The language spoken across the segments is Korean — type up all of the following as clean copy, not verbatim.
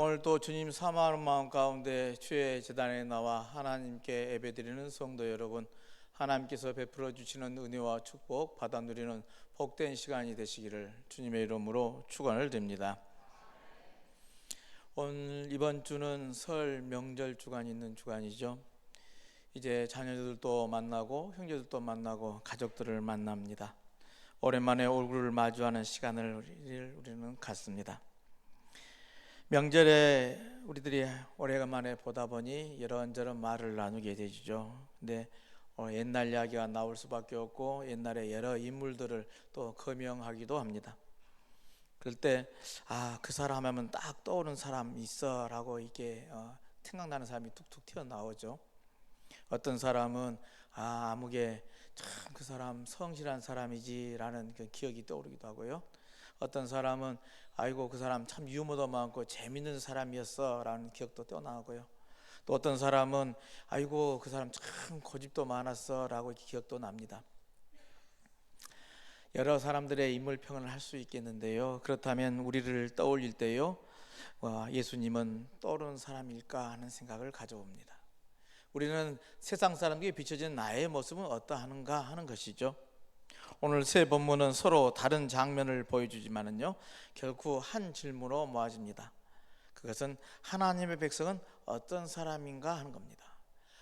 오늘 또 주님 사모하는 마음 가운데 주의 제단에 나와 하나님께 예배드리는 성도 여러분, 하나님께서 베풀어 주시는 은혜와 축복 받아 누리는 복된 시간이 되시기를 주님의 이름으로 축원을 드립니다. 오늘 이번 주는 설 명절 주간이 있는 주간이죠. 이제 자녀들도 만나고 형제들도 만나고 가족들을 만납니다. 오랜만에 얼굴을 마주하는 시간을 우리는 갖습니다. 명절에 우리들이 오래간만에 보다 보니 이런저런 말을 나누게 되죠. 근데 옛날 이야기가 나올 수밖에 없고 옛날에 여러 인물들을 또 거명하기도 합니다. 그럴 때 그 사람 하면 딱 떠오르는 사람 있어라고 이게 생각나는 사람이 툭툭 튀어나오죠. 어떤 사람은 아무개 참 그 사람 성실한 사람이지라는 그 기억이 떠오르기도 하고요. 어떤 사람은 아이고 그 사람 참 유머도 많고 재밌는 사람이었어 라는 기억도 떠나고요. 또 어떤 사람은 아이고 그 사람 참 고집도 많았어 라고 기억도 납니다. 여러 사람들의 인물평을 할 수 있겠는데요, 그렇다면 우리를 떠올릴 때요, 예수님은 떠오르는 사람일까 하는 생각을 가져봅니다. 우리는 세상 사람들에게 비춰진 나의 모습은 어떠한가 하는 것이죠. 오늘 세 본문은 서로 다른 장면을 보여주지만은요, 결국 한 질문으로 모아집니다. 그것은 하나님의 백성은 어떤 사람인가 하는 겁니다.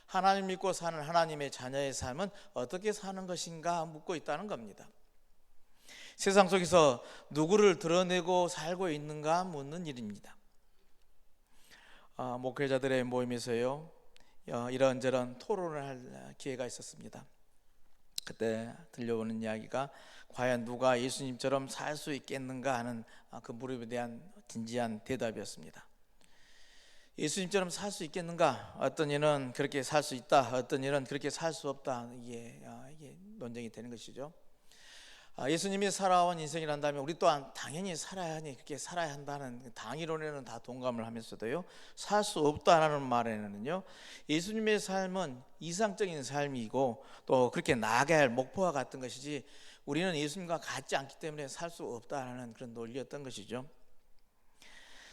하나님 믿고 사는 하나님의 자녀의 삶은 어떻게 사는 것인가 묻고 있다는 겁니다. 세상 속에서 누구를 드러내고 살고 있는가 묻는 일입니다. 목회자들의 모임에서요, 이런저런 토론을 할 기회가 있었습니다. 그때 들려오는 이야기가 과연 누가 예수님처럼 살 수 있겠는가 하는 그 물음에 대한 진지한 대답이었습니다. 예수님처럼 살 수 있겠는가? 어떤 이는 그렇게 살 수 있다, 어떤 이는 그렇게 살 수 없다. 이게 논쟁이 되는 것이죠. 예수님이 살아온 인생이란다면 우리 또한 당연히 살아야 하니 그렇게 살아야 한다는 당이론에는 다 동감을 하면서도요, 살 수 없다라는 말에는요, 예수님의 삶은 이상적인 삶이고 또 그렇게 나아가야 할 목표와 같은 것이지 우리는 예수님과 같지 않기 때문에 살 수 없다라는 그런 논리였던 것이죠.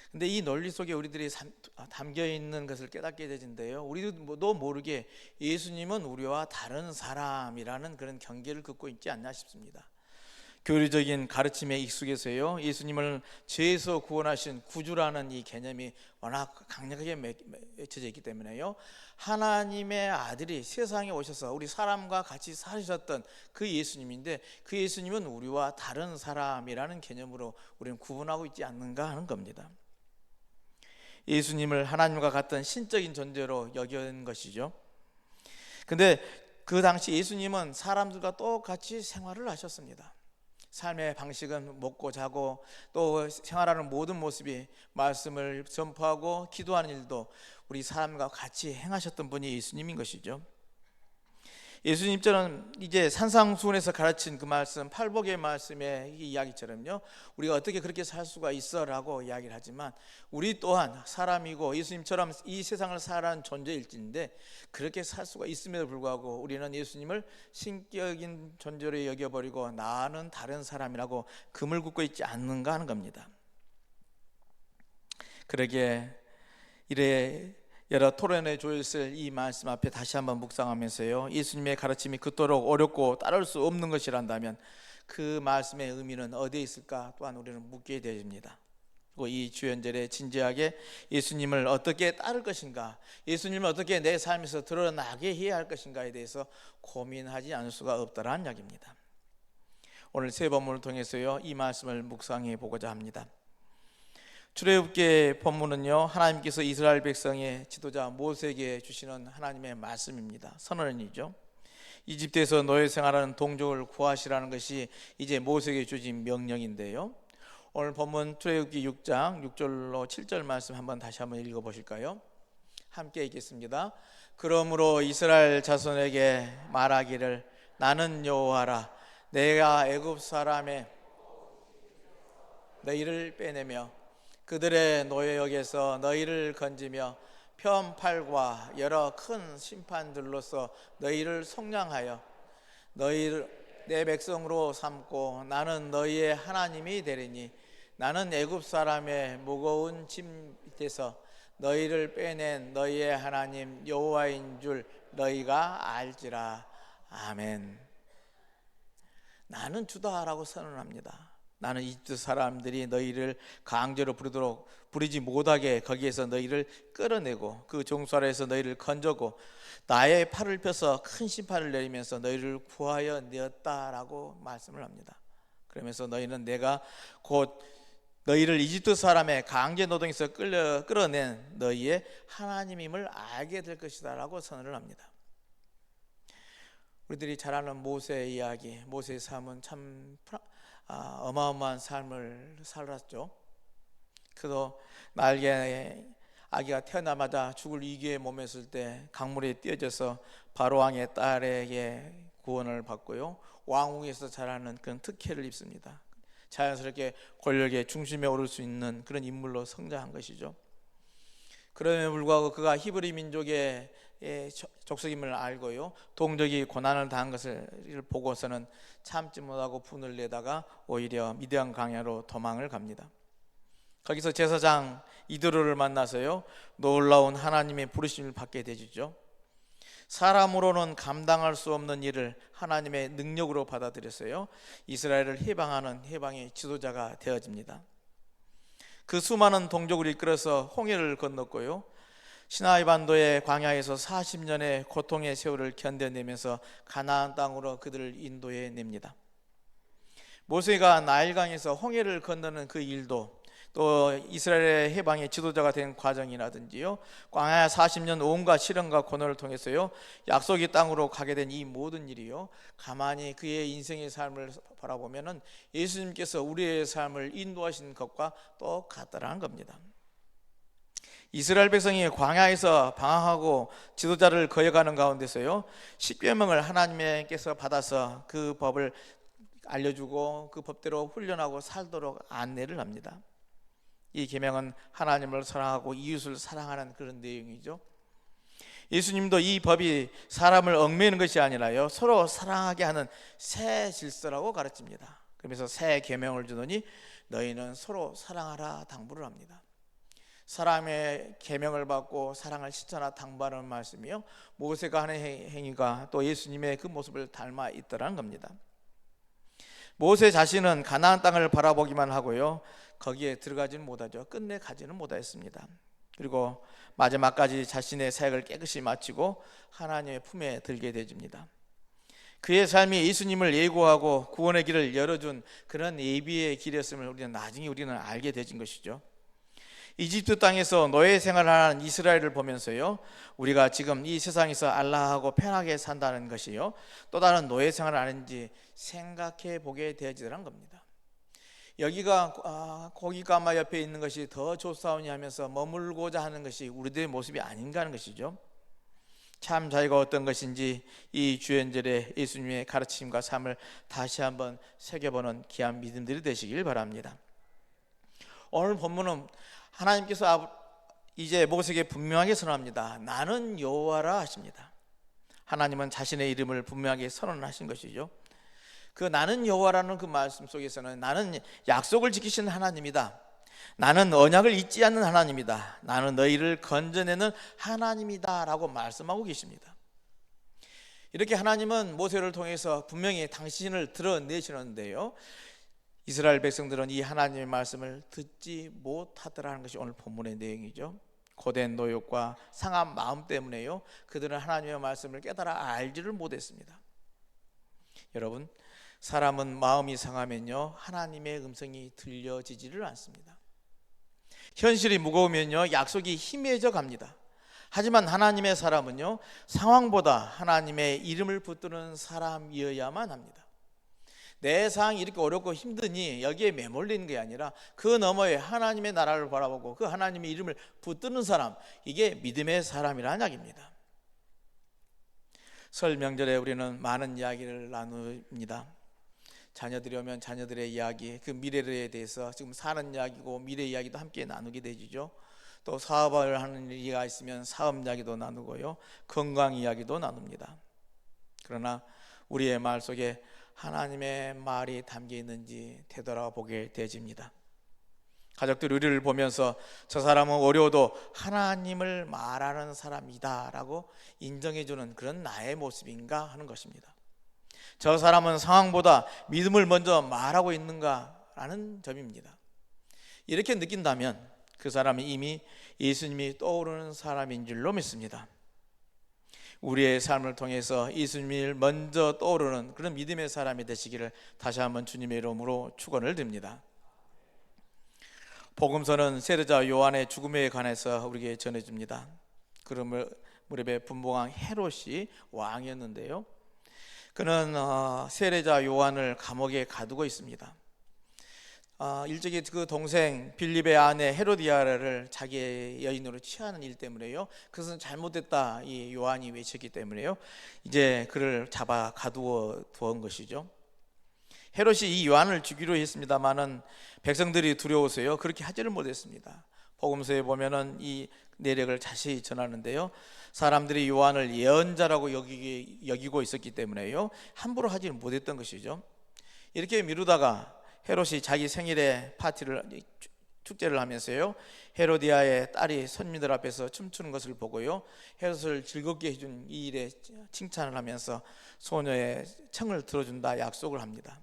근데 이 논리 속에 우리들이 담겨 있는 것을 깨닫게 되는데요, 우리도 모르게 예수님은 우리와 다른 사람이라는 그런 경계를 긋고 있지 않나 싶습니다. 교리적인 가르침에 익숙해서요, 예수님을 죄에서 구원하신 구주라는 이 개념이 워낙 강력하게 맺혀져 있기 때문에요, 하나님의 아들이 세상에 오셔서 우리 사람과 같이 사셨던 그 예수님인데 그 예수님은 우리와 다른 사람이라는 개념으로 우리는 구분하고 있지 않는가 하는 겁니다. 예수님을 하나님과 같은 신적인 존재로 여긴 것이죠. 근데 그 당시 예수님은 사람들과 똑같이 생활을 하셨습니다. 삶의 방식은 먹고 자고 또 생활하는 모든 모습이 말씀을 전파하고 기도하는 일도 우리 사람과 같이 행하셨던 분이 예수님인 것이죠. 예수님처럼 이제 산상수훈에서 가르친 그 말씀, 팔복의 말씀의 이야기처럼요, 우리가 어떻게 그렇게 살 수가 있어 라고 이야기를 하지만 우리 또한 사람이고 예수님처럼 이 세상을 살아가는 존재일진데 그렇게 살 수가 있음에도 불구하고 우리는 예수님을 신격인 존재로 여겨버리고 나는 다른 사람이라고 금을 긋고 있지 않는가 하는 겁니다. 그러기에 이래 여러 토론에 조였을 이 말씀 앞에 다시 한번 묵상하면서요, 예수님의 가르침이 그토록 어렵고 따를 수 없는 것이란다면 그 말씀의 의미는 어디에 있을까 또한 우리는 묻게 되집니다. 그리고 이 주연절에 진지하게 예수님을 어떻게 따를 것인가, 예수님을 어떻게 내 삶에서 드러나게 해야 할 것인가에 대해서 고민하지 않을 수가 없다라는 이야기입니다. 오늘 세 본문을 통해서요, 이 말씀을 묵상해 보고자 합니다. 출애굽기 본문은요, 하나님께서 이스라엘 백성의 지도자 모세에게 주시는 하나님의 말씀입니다. 선언이죠. 이집트에서 노예 생활하는 동족을 구하시라는 것이 이제 모세에게 주신 명령인데요, 오늘 본문 출애굽기 6장 6절로 7절 말씀 다시 한번 읽어보실까요? 함께 읽겠습니다. 그러므로 이스라엘 자손에게 말하기를 나는 여호와라, 내가 애굽 사람의 너희를 빼내며 그들의 노예역에서 너희를 건지며 편팔과 여러 큰 심판들로서 너희를 속량하여 너희를 내 백성으로 삼고 나는 너희의 하나님이 되리니 나는 애굽 사람의 무거운 짐 밑에서 너희를 빼낸 너희의 하나님 여호와인 줄 너희가 알지라. 아멘. 나는 주다라고 선언합니다. 나는 이집트 사람들이 너희를 강제로 부리지 못하게 거기에서 너희를 끌어내고 그 종소 아래에서 너희를 건져고 나의 팔을 펴서 큰 심판을 내리면서 너희를 구하여 내었다라고 말씀을 합니다. 그러면서 너희는 내가 곧 너희를 이집트 사람의 강제 노동에서 끌어낸 너희의 하나님임을 알게 될 것이다 라고 선언을 합니다. 우리들이 잘 아는 모세의 이야기, 모세의 삶은 참 어마어마한 삶을 살았죠. 그도 날개에 아기가 태어나마자 죽을 위기에 머물렀을 때 강물에 뛰어져서 바로왕의 딸에게 구원을 받고요, 왕궁에서 자라는 그런 특혜를 입습니다. 자연스럽게 권력의 중심에 오를 수 있는 그런 인물로 성장한 것이죠. 그럼에도 불구하고 그가 히브리 민족의 족속임을 알고요, 동족이 고난을 당한 것을 보고서는 참지 못하고 분을 내다가 오히려 미디안 광야로 도망을 갑니다. 거기서 제사장 이드로를 만나서요, 놀라운 하나님의 부르심을 받게 되죠. 사람으로는 감당할 수 없는 일을 하나님의 능력으로 받아들였어요. 이스라엘을 해방하는 해방의 지도자가 되어집니다. 그 수많은 동족을 이끌어서 홍해를 건넜고요, 시나이 반도의 광야에서 40년의 고통의 세월을 견뎌내면서 가나안 땅으로 그들을 인도해 냅니다. 모세가 나일강에서 홍해를 건너는 그 일도, 또 이스라엘의 해방의 지도자가 된 과정이라든지요, 광야 40년 온갖 시련과 고난을 통해서요 약속의 땅으로 가게 된 이 모든 일이요, 가만히 그의 인생의 삶을 바라보면은 예수님께서 우리의 삶을 인도하신 것과 똑같다라는 겁니다. 이스라엘 백성이 광야에서 방황하고 지도자를 거역하는 가운데서요, 십계명을 하나님께서 받아서 그 법을 알려주고 그 법대로 훈련하고 살도록 안내를 합니다. 이 계명은 하나님을 사랑하고 이웃을 사랑하는 그런 내용이죠. 예수님도 이 법이 사람을 얽매이는 것이 아니라요, 서로 사랑하게 하는 새 질서라고 가르칩니다. 그러면서 새 계명을 주더니 너희는 서로 사랑하라 당부를 합니다. 사람의 계명을 받고 사랑을 실천하라 당부하는 말씀이요, 모세가 하는 행위가 또 예수님의 그 모습을 닮아 있더라는 겁니다. 모세 자신은 가나안 땅을 바라보기만 하고요, 거기에 들어가지는 못하죠. 끝내 가지는 못했습니다. 그리고 마지막까지 자신의 사역을 깨끗이 마치고 하나님의 품에 들게 되집니다. 그의 삶이 예수님을 예고하고 구원의 길을 열어준 그런 예비의 길이었음을 나중에 우리는 알게 되진 것이죠. 이집트 땅에서 노예 생활하는 이스라엘을 보면서요, 우리가 지금 이 세상에서 안락하고 편하게 산다는 것이요, 또 다른 노예 생활을 하는지 생각해 보게 되어지더란 겁니다. 여기가 고기가마 옆에 있는 것이 더 좋사오니 하면서 머물고자 하는 것이 우리들의 모습이 아닌가 하는 것이죠. 참 자유가 어떤 것인지 이 주연절에 예수님의 가르침과 삶을 다시 한번 새겨보는 귀한 믿음들이 되시길 바랍니다. 오늘 본문은 하나님께서 이제 모세에게 분명하게 선언합니다. 나는 여호와라 하십니다. 하나님은 자신의 이름을 분명하게 선언하신 것이죠. 그 나는 여호와라는 그 말씀 속에서는 나는 약속을 지키시는 하나님이다, 나는 언약을 잊지 않는 하나님이다, 나는 너희를 건져내는 하나님이다 라고 말씀하고 계십니다. 이렇게 하나님은 모세를 통해서 분명히 당신을 드러내시는데요, 이스라엘 백성들은 이 하나님의 말씀을 듣지 못하더라는 것이 오늘 본문의 내용이죠. 고된 노역과 상한 마음 때문에요, 그들은 하나님의 말씀을 깨달아 알지를 못했습니다. 여러분, 사람은 마음이 상하면요 하나님의 음성이 들려지지를 않습니다. 현실이 무거우면요 약속이 희미해져 갑니다. 하지만 하나님의 사람은요 상황보다 하나님의 이름을 붙드는 사람이어야만 합니다. 내 상황이 이렇게 어렵고 힘드니 여기에 매몰리는 게 아니라 그 너머에 하나님의 나라를 바라보고 그 하나님의 이름을 붙드는 사람, 이게 믿음의 사람이라는 이야기입니다. 설 명절에 우리는 많은 이야기를 나눕니다. 자녀들이 오면 자녀들의 이야기, 그 미래에 대해서 지금 사는 이야기고 미래 이야기도 함께 나누게 되죠. 또 사업을 하는 일이 있으면 사업 이야기도 나누고요, 건강 이야기도 나눕니다. 그러나 우리의 말 속에 하나님의 말이 담겨 있는지 되돌아보게 되집니다. 가족들이 우리를 보면서 저 사람은 어려워도 하나님을 말하는 사람이다 라고 인정해주는 그런 나의 모습인가 하는 것입니다. 저 사람은 상황보다 믿음을 먼저 말하고 있는가 라는 점입니다. 이렇게 느낀다면 그 사람은 이미 예수님이 떠오르는 사람인 줄로 믿습니다. 우리의 삶을 통해서 예수님을 먼저 떠오르는 그런 믿음의 사람이 되시기를 다시 한번 주님의 이름으로 축원을 드립니다. 복음서는 세례자 요한의 죽음에 관해서 우리에게 전해줍니다. 그 무렵에 분봉왕 헤롯이 왕이었는데요, 그는 세례자 요한을 감옥에 가두고 있습니다. 일찍이 그 동생 빌립의 아내 헤로디아를 자기의 여인으로 취하는 일 때문에요, 그것은 잘못됐다 이 요한이 외쳤기 때문에요, 이제 그를 잡아 가두어 두은 것이죠. 헤롯이 이 요한을 죽이려 했습니다마는 백성들이 두려워서요 그렇게 하지를 못했습니다. 복음서에 보면은 이 내력을 자세히 전하는데요, 사람들이 요한을 예언자라고 여기고 있었기 때문에요 함부로 하지는 못했던 것이죠. 이렇게 미루다가 헤롯이 자기 생일에 축제를 하면서요, 헤로디아의 딸이 손님들 앞에서 춤추는 것을 보고요, 헤롯을 즐겁게 해준 이 일에 칭찬을 하면서 소녀의 청을 들어준다 약속을 합니다.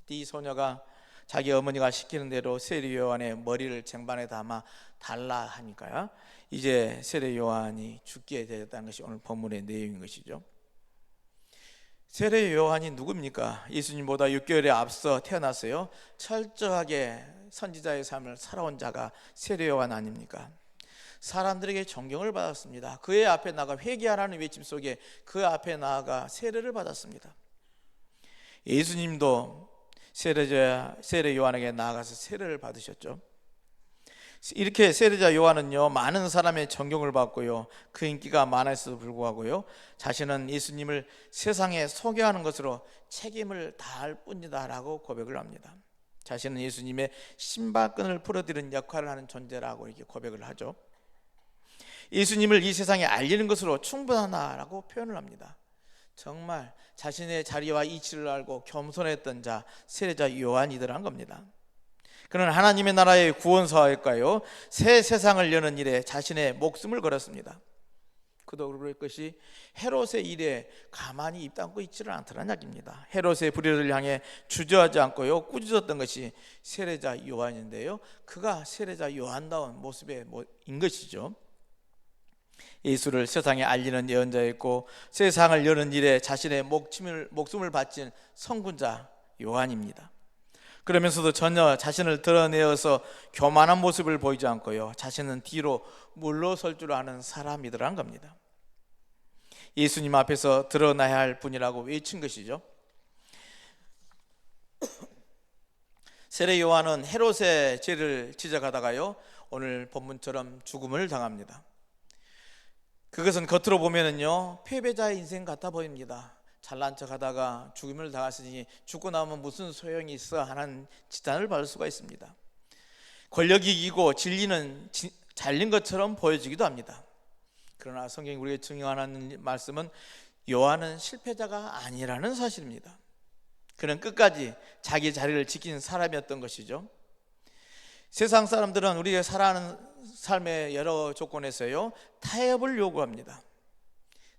이 소녀가 자기 어머니가 시키는 대로 세례 요한의 머리를 쟁반에 담아 달라 하니까요, 이제 세례 요한이 죽게 되었다는 것이 오늘 본문의 내용인 것이죠. 세례 요한이 누굽니까? 예수님보다 6개월에 앞서 태어났어요. 철저하게 선지자의 삶을 살아온 자가 세례 요한 아닙니까? 사람들에게 존경을 받았습니다. 그의 앞에 나가 회개하라는 외침 속에 그 앞에 나아가 세례를 받았습니다. 예수님도 세례 요한에게 나아가서 세례를 받으셨죠. 이렇게 세례자 요한은요 많은 사람의 존경을 받고요, 그 인기가 많았음에도 불구하고요 자신은 예수님을 세상에 소개하는 것으로 책임을 다할 뿐이다 라고 고백을 합니다. 자신은 예수님의 신발끈을 풀어드리는 역할을 하는 존재라고 이렇게 고백을 하죠. 예수님을 이 세상에 알리는 것으로 충분하다라고 표현을 합니다. 정말 자신의 자리와 이치를 알고 겸손했던 자 세례자 요한이더란 겁니다. 그는 하나님의 나라의 구원사역과요 새 세상을 여는 일에 자신의 목숨을 걸었습니다. 그도 그럴 것이 헤롯의 일에 가만히 입 닫고 있지를 않더란 이야기입니다. 헤롯의 불의를 향해 주저하지 않고요 꾸짖었던 것이 세례자 요한인데요, 그가 세례자 요한다운 모습인 것이죠. 예수를 세상에 알리는 예언자였고 세상을 여는 일에 자신의 목숨을 바친 선군자 요한입니다. 그러면서도 전혀 자신을 드러내어서 교만한 모습을 보이지 않고요 자신은 뒤로 물러설 줄 아는 사람이더란 겁니다. 예수님 앞에서 드러나야 할 분이라고 외친 것이죠. 세례 요한은 헤롯의 죄를 지적하다가요 오늘 본문처럼 죽음을 당합니다. 그것은 겉으로 보면은요 패배자의 인생 같아 보입니다. 잘난 척하다가 죽음을 당했으니 죽고 나면 무슨 소용이 있어 하는 지탄을 받을 수가 있습니다. 권력이 이기고 진리는 잘린 것처럼 보여지기도 합니다. 그러나 성경이 우리에게 증언하는 말씀은 요한은 실패자가 아니라는 사실입니다. 그는 끝까지 자기 자리를 지킨 사람이었던 것이죠. 세상 사람들은 우리가 살아가는 삶의 여러 조건에서요 타협을 요구합니다.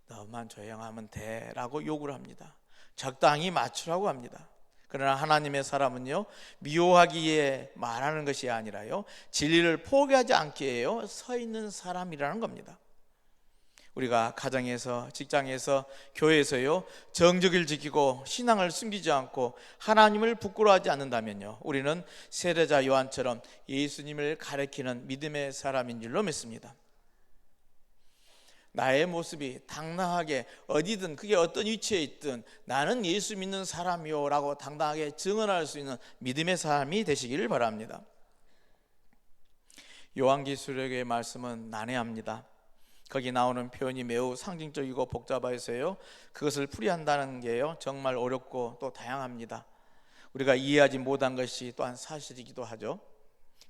너만 조용하면 돼 라고 요구를 합니다. 적당히 맞추라고 합니다. 그러나 하나님의 사람은요 미워하기에 말하는 것이 아니라요 진리를 포기하지 않기에요 서 있는 사람이라는 겁니다. 우리가 가정에서, 직장에서, 교회에서요 정직을 지키고 신앙을 숨기지 않고 하나님을 부끄러워하지 않는다면요 우리는 세례자 요한처럼 예수님을 가리키는 믿음의 사람인 줄로 믿습니다. 나의 모습이 당당하게 어디든 그게 어떤 위치에 있든 나는 예수 믿는 사람이요 라고 당당하게 증언할 수 있는 믿음의 사람이 되시기를 바랍니다. 요한계시록의 말씀은 난해합니다. 거기 나오는 표현이 매우 상징적이고 복잡해서요 그것을 풀이한다는 게요 정말 어렵고 또 다양합니다. 우리가 이해하지 못한 것이 또한 사실이기도 하죠.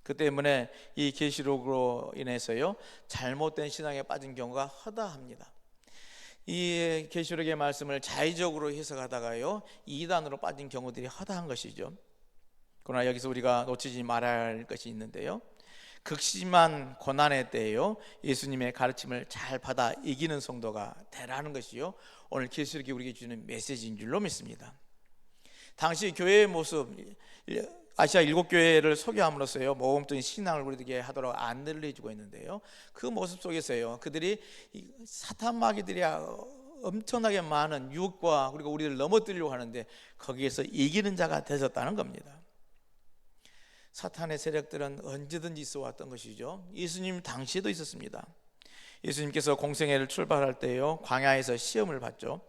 그 때문에 이 계시록으로 인해서요 잘못된 신앙에 빠진 경우가 허다합니다. 이 계시록의 말씀을 자의적으로 해석하다가요 이단으로 빠진 경우들이 허다한 것이죠. 그러나 여기서 우리가 놓치지 말아야 할 것이 있는데요, 극심한 고난의 때에요 예수님의 가르침을 잘 받아 이기는 성도가 되라는 것이요 오늘 계시록이 우리에게 주는 메시지인 줄로 믿습니다. 당시 교회의 모습, 아시아 7교회를 소개함으로써요 모범적인 신앙을 우리에게 하도록 안내를 해주고 있는데요, 그 모습 속에서요 그들이 사탄 마귀들이 엄청나게 많은 유혹과 그리고 우리를 넘어뜨리려고 하는데 거기에서 이기는 자가 되셨다는 겁니다. 사탄의 세력들은 언제든지 있어 왔던 것이죠. 예수님 당시에도 있었습니다. 예수님께서 공생애를 출발할 때요 광야에서 시험을 받죠.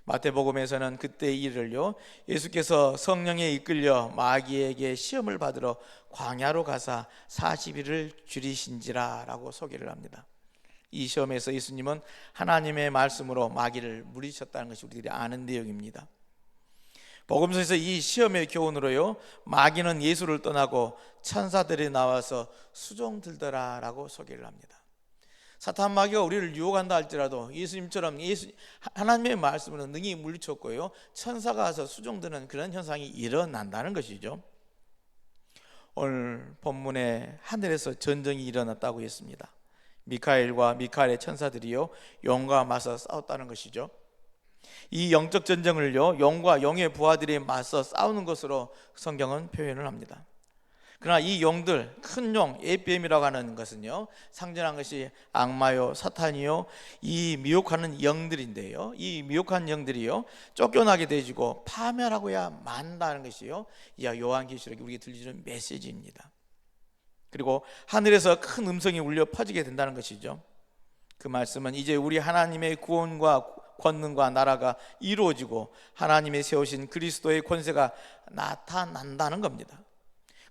마태복음에서는 그때의 일을요 예수께서 성령에 이끌려 마귀에게 시험을 받으러 광야로 가사 40일을 줄이신지라 라고 소개를 합니다. 이 시험에서 예수님은 하나님의 말씀으로 마귀를 물리쳤다는 것이 우리들이 아는 내용입니다. 복음서에서 이 시험의 교훈으로요 마귀는 예수를 떠나고 천사들이 나와서 수종 들더라 라고 소개를 합니다. 사탄 마귀가 우리를 유혹한다 할지라도 예수님처럼 하나님의 말씀으로 능히 물리쳤고요 천사가 와서 수종드는 그런 현상이 일어난다는 것이죠. 오늘 본문에 하늘에서 전쟁이 일어났다고 했습니다. 미카엘과 미카엘의 천사들이요 영과 맞서 싸웠다는 것이죠. 이 영적 전쟁을요 영과 영의 부하들이 맞서 싸우는 것으로 성경은 표현을 합니다. 그러나 이 영들, 큰 영, 에피엠이라고 하는 것은요 상징한 것이 악마요 사탄이요 이 미혹하는 영들인데요, 이 미혹한 영들이요 쫓겨나게 되어지고 파멸하고야 만다는 것이요 이 요한계시록이 우리에게 들려주는 메시지입니다. 그리고 하늘에서 큰 음성이 울려 퍼지게 된다는 것이죠. 그 말씀은 이제 우리 하나님의 구원과 권능과 나라가 이루어지고 하나님이 세우신 그리스도의 권세가 나타난다는 겁니다.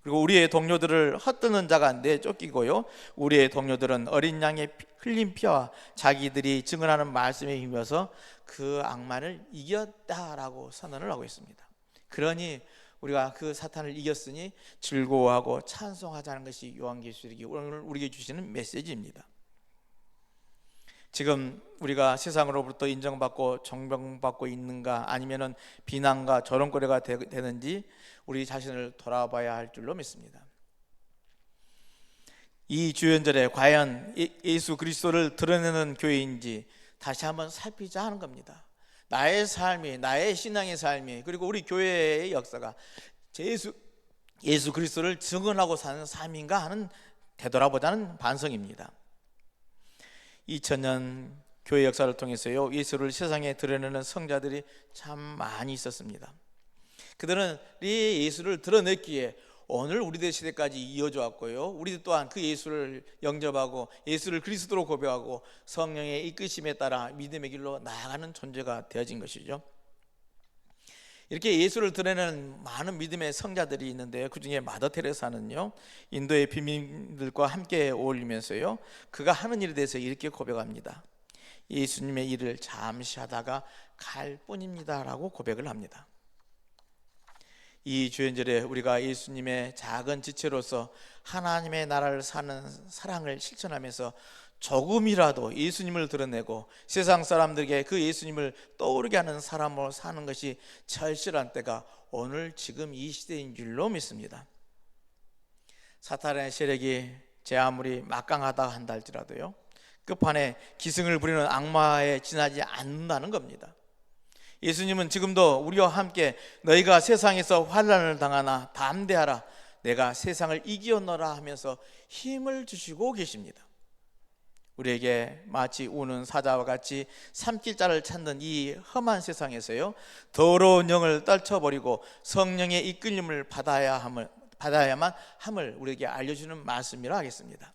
그리고 우리의 동료들을 헛되는 자가 내쫓기고요 우리의 동료들은 어린 양의 흘린 피와 자기들이 증언하는 말씀에 힘입어서 그 악마를 이겼다라고 선언을 하고 있습니다. 그러니 우리가 그 사탄을 이겼으니 즐거워하고 찬송하자는 것이 요한계시록이 오늘 우리에게 주시는 메시지입니다. 지금 우리가 세상으로부터 인정받고 존경받고 있는가 아니면은 비난과 조롱거리가 되는지 우리 자신을 돌아봐야 할 줄로 믿습니다. 이 주연절에 과연 예수 그리스도를 드러내는 교회인지 다시 한번 살피자 하는 겁니다. 나의 삶이, 나의 신앙의 삶이, 그리고 우리 교회의 역사가 예수 그리스도를 증언하고 사는 삶인가 하는 되돌아보자는 반성입니다. 2000년 교회 역사를 통해서요 예수를 세상에 드러내는 성자들이 참 많이 있었습니다. 그들은 이 예수를 드러냈기에 오늘 우리들 시대까지 이어져 왔고요 우리들 또한 그 예수를 영접하고 예수를 그리스도로 고백하고 성령의 이끄심에 따라 믿음의 길로 나아가는 존재가 되어진 것이죠. 이렇게 예수를 드러내는 많은 믿음의 성자들이 있는데 그 중에 마더 테레사는요 인도의 빈민들과 함께 어울리면서요 그가 하는 일에 대해서 이렇게 고백합니다. 예수님의 일을 잠시 하다가 갈 뿐입니다 라고 고백을 합니다. 이 주연절에 우리가 예수님의 작은 지체로서 하나님의 나라를 사는 사랑을 실천하면서 조금이라도 예수님을 드러내고 세상 사람들에게 그 예수님을 떠오르게 하는 사람으로 사는 것이 절실한 때가 오늘 지금 이 시대인 줄로 믿습니다. 사탄의 세력이 제 아무리 막강하다 한다 할지라도요 끝판에 기승을 부리는 악마에 지나지 않는다는 겁니다. 예수님은 지금도 우리와 함께 너희가 세상에서 환난을 당하나 담대하라 내가 세상을 이기었노라 하면서 힘을 주시고 계십니다. 우리에게 마치 우는 사자와 같이 삼킬 자를 찾는 이 험한 세상에서요 더러운 영을 떨쳐버리고 성령의 이끌림을 받아야만 함을 우리에게 알려주는 말씀이라 하겠습니다.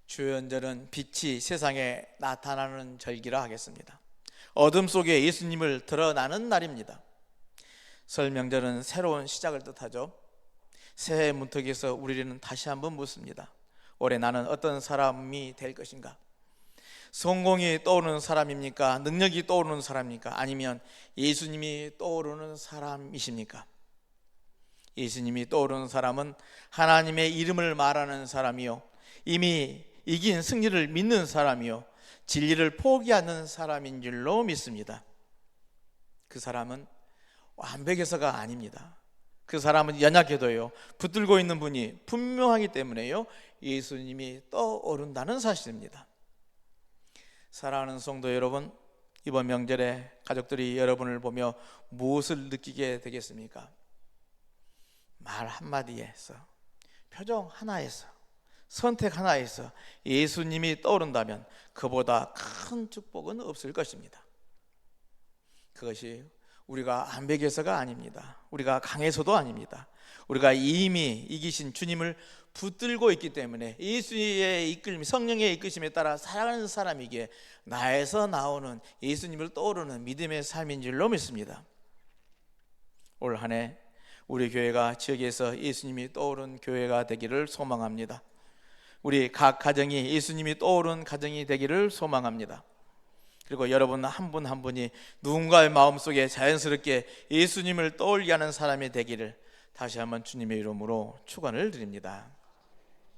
주연절은 빛이 세상에 나타나는 절기라 하겠습니다. 어둠 속에 예수님을 드러나는 날입니다. 설 명절은 새로운 시작을 뜻하죠. 새해 문턱에서 우리는 다시 한번 묻습니다. 올해 나는 어떤 사람이 될 것인가? 성공이 떠오르는 사람입니까? 능력이 떠오르는 사람입니까? 아니면 예수님이 떠오르는 사람이십니까? 예수님이 떠오르는 사람은 하나님의 이름을 말하는 사람이요 이미 이긴 승리를 믿는 사람이요 진리를 포기하는 사람인 줄로 믿습니다. 그 사람은 완벽해서가 아닙니다. 그 사람은 연약해도요, 붙들고 있는 분이 분명하기 때문에요, 예수님이 떠오른다는 사실입니다. 사랑하는 성도 여러분, 이번 명절에 가족들이 여러분을 보며 무엇을 느끼게 되겠습니까? 말 한마디에서, 표정 하나에서, 선택 하나에서 예수님이 떠오른다면 그보다 큰 축복은 없을 것입니다. 그것이 우리가 안배겨서가 아닙니다. 우리가 강해서도 아닙니다. 우리가 이미 이기신 주님을 붙들고 있기 때문에 예수의 이끌림, 성령의 이끄심에 따라 살아가는 사람이기에 나에서 나오는 예수님을 떠오르는 믿음의 삶인 줄로 믿습니다. 올 한 해 우리 교회가 지역에서 예수님이 떠오른 교회가 되기를 소망합니다. 우리 각 가정이 예수님이 떠오른 가정이 되기를 소망합니다. 그리고 여러분 한 분 한 분이 누군가의 마음속에 자연스럽게 예수님을 떠올리게 하는 사람이 되기를 다시 한번 주님의 이름으로 축원을 드립니다.